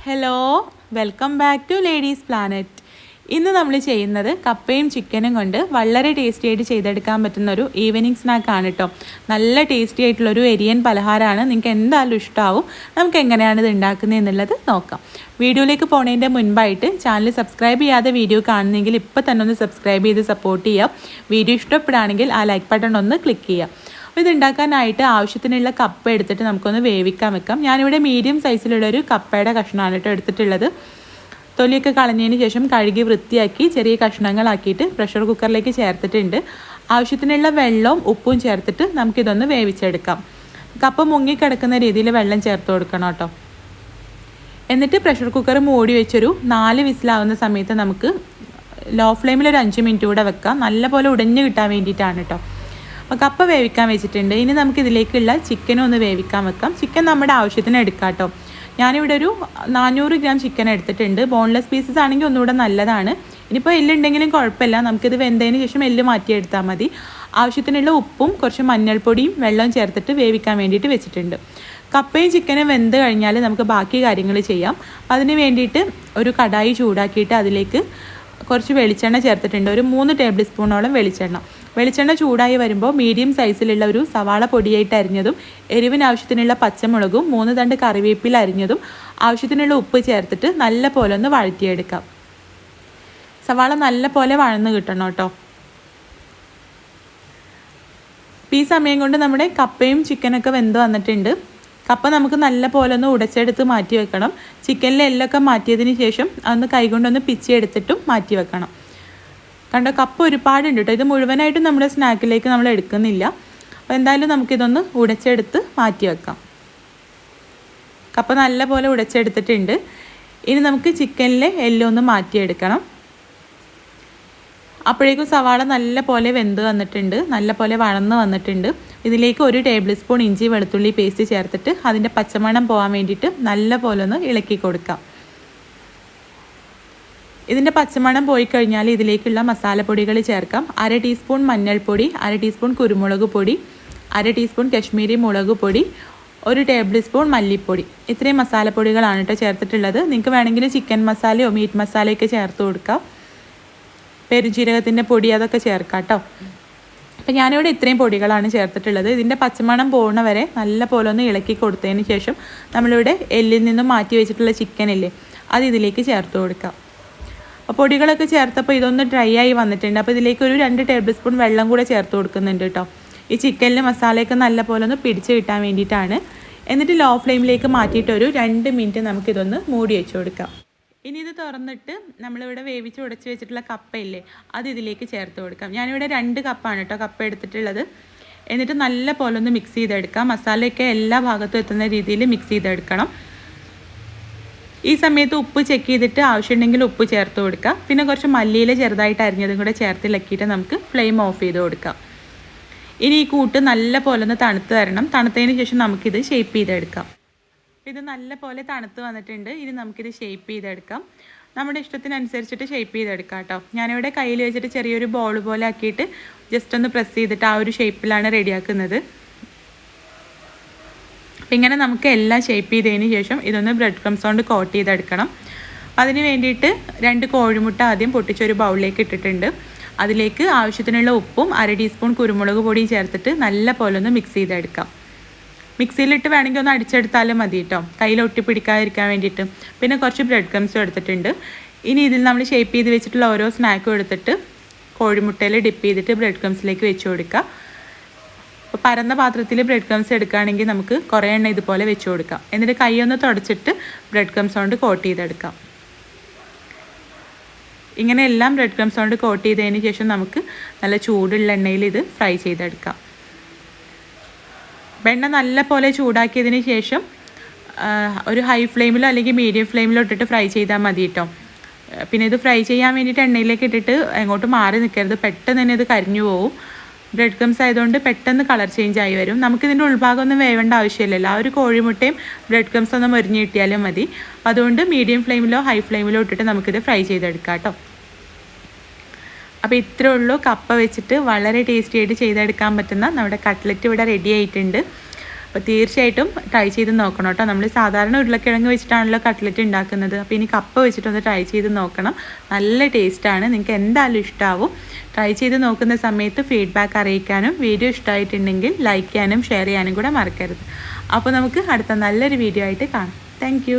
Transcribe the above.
Hello, welcome back to ladies planet. ഇന്ന് നമ്മൾ ചെയ്യുന്നത് കപ്പയും ചിക്കനും കൊണ്ട് വളരെ ടേസ്റ്റി ആയിട്ട് ചെയ്തെടുക്കാൻ പറ്റുന്ന ഒരു ഈവനിങ് സ്നാക്കാണ് കേട്ടോ. നല്ല ടേസ്റ്റി ആയിട്ടുള്ളൊരു എരിയൻ പലഹാരമാണ്. നിങ്ങൾക്ക് എന്തായാലും ഇഷ്ടമാവും. നമുക്ക് എങ്ങനെയാണ് ഇത് ഉണ്ടാക്കുന്നത് എന്നുള്ളത് നോക്കാം. വീഡിയോയിലേക്ക് പോകുന്നതിൻ്റെ മുൻപായിട്ട് ചാനൽ സബ്സ്ക്രൈബ് ചെയ്യാതെ വീഡിയോ കാണുന്നെങ്കിൽ ഇപ്പോൾ തന്നെ ഒന്ന് സബ്സ്ക്രൈബ് ചെയ്ത് സപ്പോർട്ട് ചെയ്യാം. വീഡിയോ ഇഷ്ടപ്പെടുകയാണെങ്കിൽ ആ ലൈക്ക് ബട്ടൺ ഒന്ന് ക്ലിക്ക് ചെയ്യാം. അപ്പോൾ ഇതുണ്ടാക്കാനായിട്ട് ആവശ്യത്തിനുള്ള കപ്പ എടുത്തിട്ട് നമുക്കൊന്ന് വേവിക്കാൻ വെക്കാം. ഞാനിവിടെ മീഡിയം സൈസിലുള്ളൊരു കപ്പയുടെ കഷ്ണമാണ് കേട്ടോ എടുത്തിട്ടുള്ളത്. തൊലിയൊക്കെ കളഞ്ഞതിന് ശേഷം കഴുകി വൃത്തിയാക്കി ചെറിയ കഷ്ണങ്ങളാക്കിയിട്ട് പ്രഷർ കുക്കറിലേക്ക് ചേർത്തിട്ടുണ്ട്. ആവശ്യത്തിനുള്ള വെള്ളവും ഉപ്പും ചേർത്തിട്ട് നമുക്കിതൊന്ന് വേവിച്ചെടുക്കാം. കപ്പ മുങ്ങിക്കിടക്കുന്ന രീതിയിൽ വെള്ളം ചേർത്ത് കൊടുക്കണം കേട്ടോ. എന്നിട്ട് പ്രഷർ കുക്കർ മൂടി വെച്ചൊരു 4 വിസിലാവുന്ന സമയത്ത് നമുക്ക് ലോ ഫ്ലെയിമിൽ ഒരു 5 മിനിറ്റ് കൂടെ വെക്കാം. നല്ലപോലെ ഉടഞ്ഞു കിട്ടാൻ വേണ്ടിയിട്ടാണ് കേട്ടോ. അപ്പോൾ കപ്പ വേവിക്കാൻ വെച്ചിട്ടുണ്ട്. ഇനി നമുക്കിതിലേക്കുള്ള ചിക്കനും ഒന്ന് വേവിക്കാൻ വെക്കാം. ചിക്കൻ നമ്മുടെ ആവശ്യത്തിന് എടുക്കാം കേട്ടോ. ഞാനിവിടെ ഒരു 400 ഗ്രാം ചിക്കൻ എടുത്തിട്ടുണ്ട്. ബോൺലെസ് പീസസ് ആണെങ്കിൽ ഒന്നുകൂടെ നല്ലതാണ്. ഇനിയിപ്പോൾ എല്ലുണ്ടെങ്കിലും കുഴപ്പമില്ല, നമുക്കിത് വെന്തതിന് ശേഷം എല്ല് മാറ്റിയെടുത്താൽ മതി. ആവശ്യത്തിനുള്ള ഉപ്പും കുറച്ച് മഞ്ഞൾപ്പൊടിയും വെള്ളവും ചേർത്തിട്ട് വേവിക്കാൻ വേണ്ടിയിട്ട് വെച്ചിട്ടുണ്ട്. കപ്പയും ചിക്കനും വെന്ത് കഴിഞ്ഞാൽ നമുക്ക് ബാക്കി കാര്യങ്ങൾ ചെയ്യാം. അതിന് വേണ്ടിയിട്ട് ഒരു കടായി ചൂടാക്കിയിട്ട് അതിലേക്ക് കുറച്ച് വെളിച്ചെണ്ണ ചേർത്തിട്ടുണ്ട്. ഒരു 3 ടേബിൾ സ്പൂണോളം വെളിച്ചെണ്ണ ചൂടായി വരുമ്പോൾ മീഡിയം സൈസിലുള്ള ഒരു സവാള പൊടിയായിട്ട് അരിഞ്ഞതും എരിവിന് ആവശ്യത്തിനുള്ള പച്ചമുളകും 3 തണ്ട് കറിവേപ്പില അരിഞ്ഞതും ആവശ്യത്തിനുള്ള ഉപ്പ് ചേർത്തിട്ട് നല്ല പോലെ ഒന്ന് വഴറ്റിയെടുക്കാം. സവാള നല്ല പോലെ വഴന്ന് കിട്ടണം കേട്ടോ. ഈ സമയം കൊണ്ട് നമ്മുടെ കപ്പയും ചിക്കനൊക്കെ വെന്ത് വന്നിട്ടുണ്ട്. കപ്പ നമുക്ക് നല്ല പോലെ ഒന്ന് ഉടച്ചെടുത്ത് മാറ്റി വെക്കണം. ചിക്കനിലെ എല്ലൊക്കെ മാറ്റിയതിന് ശേഷം അതൊന്ന് കൈകൊണ്ടൊന്ന് പിച്ചിയെടുത്തിട്ടും മാറ്റി വെക്കണം. കണ്ടോ, കപ്പ ഒരുപാടുണ്ട് കേട്ടോ. ഇത് മുഴുവനായിട്ടും നമ്മുടെ സ്നാക്കിലേക്ക് നമ്മൾ എടുക്കുന്നില്ല. അപ്പോൾ എന്തായാലും നമുക്കിതൊന്ന് ഉടച്ചെടുത്ത് മാറ്റി വെക്കാം. കപ്പ നല്ല പോലെ ഉടച്ചെടുത്തിട്ടുണ്ട്. ഇനി നമുക്ക് ചിക്കനിലെ എല്ലൊന്ന് മാറ്റിയെടുക്കണം. അപ്പോഴേക്കും സവാള നല്ല പോലെ വെന്ത് വന്നിട്ടുണ്ട്, നല്ല പോലെ വഴന്ന് വന്നിട്ടുണ്ട്. ഇതിലേക്ക് 1 ടേബിൾ സ്പൂൺ ഇഞ്ചി വെളുത്തുള്ളി പേസ്റ്റ് ചേർത്തിട്ട് അതിൻ്റെ പച്ചമണം പോകാൻ വേണ്ടിയിട്ട് നല്ല പോലെ ഒന്ന് ഇളക്കി കൊടുക്കാം. ഇതിൻ്റെ പച്ചമണം പോയി കഴിഞ്ഞാൽ ഇതിലേക്കുള്ള മസാലപ്പൊടികൾ ചേർക്കാം. 1/2 ടീസ്പൂൺ മഞ്ഞൾപ്പൊടി, 1/2 ടീസ്പൂൺ കുരുമുളക് പൊടി, 1/2 ടീസ്പൂൺ കശ്മീരി മുളക് പൊടി, 1 ടേബിൾ സ്പൂൺ മല്ലിപ്പൊടി. ഇത്രയും മസാലപ്പൊടികളാണ് കേട്ടോ ചേർത്തിട്ടുള്ളത്. നിങ്ങൾക്ക് വേണമെങ്കിൽ ചിക്കൻ മസാലയോ മീറ്റ് മസാലയൊക്കെ ചേർത്ത് കൊടുക്കാം. പെരുംജീരകത്തിൻ്റെ പൊടി അതൊക്കെ ചേർക്കാം കേട്ടോ. അപ്പോൾ ഞാനിവിടെ ഇത്രയും പൊടികളാണ് ചേർത്തിട്ടുള്ളത്. ഇതിൻ്റെ പച്ചമണം പോകുന്ന വരെ നല്ല പോലെ ഒന്ന് ഇളക്കി കൊടുത്തതിന് ശേഷം നമ്മളിവിടെ എല്ലിൽ നിന്നും മാറ്റി വെച്ചിട്ടുള്ള ചിക്കനില്ലേ അത് ഇതിലേക്ക് ചേർത്ത് കൊടുക്കാം. അപ്പോൾ പൊടികളൊക്കെ ചേർത്തപ്പോൾ ഇതൊന്ന് ഡ്രൈ ആയി വന്നിട്ടുണ്ട്. അപ്പോൾ ഇതിലേക്ക് ഒരു 2 ടേബിൾ സ്പൂൺ വെള്ളം കൂടെ ചേർത്ത് കൊടുക്കുന്നുണ്ട് കേട്ടോ. ഈ ചിക്കനിൽ മസാലയൊക്കെ നല്ല പോലെ ഒന്ന് പിടിച്ച് കിട്ടാൻ വേണ്ടിയിട്ടാണ്. എന്നിട്ട് ലോ ഫ്ലെയിമിലേക്ക് മാറ്റിയിട്ട് ഒരു 2 മിനിറ്റ് നമുക്കിതൊന്ന് മൂടി വെച്ച് കൊടുക്കാം. ഇനി ഇത് തുറന്നിട്ട് നമ്മളിവിടെ വേവിച്ച് ഉടച്ച് വെച്ചിട്ടുള്ള കപ്പയില്ലേ അത് ഇതിലേക്ക് ചേർത്ത് കൊടുക്കാം. ഞാനിവിടെ 2 കപ്പാണ് കേട്ടോ കപ്പ എടുത്തിട്ടുള്ളത്. എന്നിട്ട് നല്ല പോലെ ഒന്ന് മിക്സ് ചെയ്തെടുക്കാം. മസാലയൊക്കെ എല്ലാ ഭാഗത്തും എത്തുന്ന രീതിയിൽ മിക്സ് ചെയ്തെടുക്കണം. ഈ സമയത്ത് ഉപ്പ് ചെക്ക് ചെയ്തിട്ട് ആവശ്യമുണ്ടെങ്കിൽ ഉപ്പ് ചേർത്ത് കൊടുക്കാം. പിന്നെ കുറച്ച് മല്ലിയില ചെറുതായിട്ട് അരിഞ്ഞതും കൂടെ ചേർത്ത് ഇളക്കിയിട്ട് നമുക്ക് ഫ്ലെയിം ഓഫ് ചെയ്ത് കൊടുക്കാം. ഇനി ഈ കൂട്ട് നല്ല പോലെ ഒന്ന് തണുത്ത് തരണം. തണുത്തതിന് ശേഷം നമുക്കിത് ഷേപ്പ് ചെയ്തെടുക്കാം. ഇത് നല്ല പോലെ തണുത്ത് വന്നിട്ടുണ്ട്. ഇനി നമുക്കിത് ഷേപ്പ് ചെയ്തെടുക്കാം. നമ്മുടെ ഇഷ്ടത്തിനനുസരിച്ചിട്ട് ഷേപ്പ് ചെയ്തെടുക്കാം കേട്ടോ. ഞാനിവിടെ കയ്യിൽ വെച്ചിട്ട് ചെറിയൊരു ബോൾ പോലെ ആക്കിയിട്ട് ജസ്റ്റ് ഒന്ന് പ്രസ് ചെയ്തിട്ട് ആ ഒരു ഷേപ്പിലാണ് റെഡിയാക്കുന്നത്. അപ്പം ഇങ്ങനെ നമുക്ക് എല്ലാം ഷേപ്പ് ചെയ്തതിന് ശേഷം ഇതൊന്ന് ബ്രെഡ് ക്രംസ് കൊണ്ട് കോട്ട് ചെയ്തെടുക്കണം. അതിന് വേണ്ടിയിട്ട് 2 കോഴിമുട്ട ആദ്യം പൊട്ടിച്ചൊരു ബൗളിലേക്ക് ഇട്ടിട്ടുണ്ട്. അതിലേക്ക് ആവശ്യത്തിനുള്ള ഉപ്പും 1/2 ടീസ്പൂൺ കുരുമുളക് പൊടിയും ചേർത്തിട്ട് നല്ല പോലെ ഒന്ന് മിക്സ് ചെയ്തെടുക്കാം. മിക്സിയിലിട്ട് വേണമെങ്കിൽ ഒന്ന് അടിച്ചെടുത്താലും മതി കേട്ടോ, കയ്യിൽ ഒട്ടിപ്പിടിക്കാതിരിക്കാൻ വേണ്ടിയിട്ട്. പിന്നെ കുറച്ച് ബ്രെഡ് ക്രംസും എടുത്തിട്ടുണ്ട്. ഇനി ഇതിൽ നമ്മൾ ഷേപ്പ് ചെയ്ത് വെച്ചിട്ടുള്ള ഓരോ സ്നാക്കും എടുത്തിട്ട് കോഴിമുട്ടയിൽ ഡിപ്പ് ചെയ്തിട്ട് ബ്രെഡ് ക്രംസിലേക്ക് വെച്ച് കൊടുക്കുക. അപ്പോൾ പരന്ന പാത്രത്തിൽ ബ്രെഡ് ക്രംസ് എടുക്കുകയാണെങ്കിൽ നമുക്ക് കുറേ എണ്ണ ഇതുപോലെ വെച്ച് കൊടുക്കാം. എന്നിട്ട് കൈയൊന്ന് തുടച്ചിട്ട് ബ്രെഡ് ക്രംസ് കൊണ്ട് കോട്ട് ചെയ്തെടുക്കാം. ഇങ്ങനെ എല്ലാം ബ്രെഡ് ക്രംസ് കൊണ്ട് കോട്ട് ചെയ്തതിന് ശേഷം നമുക്ക് നല്ല ചൂടുള്ള എണ്ണയിൽ ഇത് ഫ്രൈ ചെയ്തെടുക്കാം. എണ്ണ നല്ല പോലെ ചൂടാക്കിയതിന് ശേഷം ഒരു ഹൈ ഫ്ലെയിമിലോ അല്ലെങ്കിൽ മീഡിയം ഫ്ലെയിമിലോ ഇട്ടിട്ട് ഫ്രൈ ചെയ്താൽ മതി കേട്ടോ. പിന്നെ ഇത് ഫ്രൈ ചെയ്യാൻ വേണ്ടിയിട്ട് എണ്ണയിലേക്ക് ഇട്ടിട്ട് എങ്ങോട്ട് മാറി നിൽക്കരുത്, പെട്ടെന്ന് തന്നെ ഇത് കരിഞ്ഞു പോകും. ബ്രെഡ് ക്രംസ് ആയതുകൊണ്ട് പെട്ടെന്ന് കളർ ചേഞ്ച് ആയി വരും. നമുക്കിതിൻ്റെ ഉൾഭാഗം ഒന്നും വേവേണ്ട ആവശ്യമില്ലല്ലോ. ആ ഒരു കോഴിമുട്ടയും ബ്രെഡ് ക്രംസ് ഒന്ന് മൊരിഞ്ഞ് കിട്ടിയാലും മതി. അതുകൊണ്ട് മീഡിയം ഫ്ലെയിമിലോ ഹൈ ഫ്ലെയിമിലോ ഇട്ടിട്ട് നമുക്കിത് ഫ്രൈ ചെയ്തെടുക്കാം കേട്ടോ. അപ്പോൾ ഇത്രേ ഉള്ളൂ. കപ്പ വെച്ചിട്ട് വളരെ ടേസ്റ്റി ആയിട്ട് ചെയ്തെടുക്കാൻ പറ്റുന്ന നമ്മുടെ കട്ട്ലറ്റ് ഇവിടെ റെഡി ആയിട്ടുണ്ട്. അപ്പോൾ തീർച്ചയായിട്ടും ട്രൈ ചെയ്ത് നോക്കണം കേട്ടോ. നമ്മൾ സാധാരണ ഉരുളക്കിഴങ്ങ് വെച്ചിട്ടാണല്ലോ കട്ട്ലറ്റ് ഉണ്ടാക്കുന്നത്. അപ്പോൾ ഇനി കപ്പ വെച്ചിട്ടൊന്ന് ട്രൈ ചെയ്ത് നോക്കണം. നല്ല ടേസ്റ്റാണ്, നിങ്ങൾക്ക് എന്തായാലും ഇഷ്ടമാവും. ട്രൈ ചെയ്ത് നോക്കുന്ന സമയത്ത് ഫീഡ്ബാക്ക് അറിയിക്കാനും വീഡിയോ ഇഷ്ടമായിട്ടുണ്ടെങ്കിൽ ലൈക്ക് ചെയ്യാനും ഷെയർ ചെയ്യാനും കൂടെ മറക്കരുത്. അപ്പോൾ നമുക്ക് അടുത്ത നല്ലൊരു വീഡിയോ ആയിട്ട് കാണാം. താങ്ക്